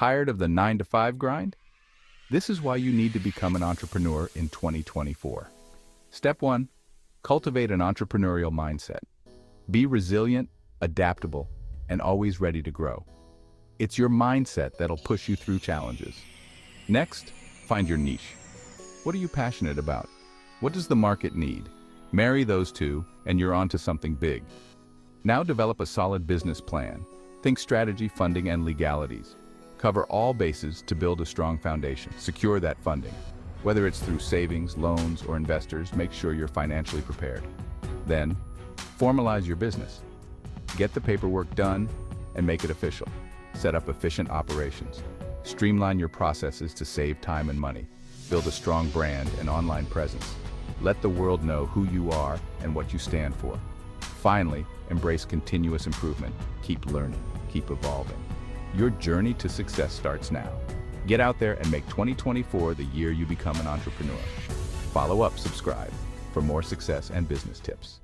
Tired of the 9 to 5 grind? This is why you need to become an entrepreneur in 2024. Step 1. Cultivate an entrepreneurial mindset. Be resilient, adaptable, and always ready to grow. It's your mindset that'll push you through challenges. Next, find your niche. What are you passionate about? What does the market need? Marry those two, and you're onto something big. Now develop a solid business plan. Think strategy, funding, and legalities. Cover all bases to build a strong foundation. Secure that funding. Whether it's through savings, loans, or investors, make sure you're financially prepared. Then, formalize your business. Get the paperwork done and make it official. Set up efficient operations. Streamline your processes to save time and money. Build a strong brand and online presence. Let the world know who you are and what you stand for. Finally, embrace continuous improvement. Keep learning, keep evolving. Your journey to success starts now. Get out there and make 2024 the year you become an entrepreneur. Follow up, subscribe for more success and business tips.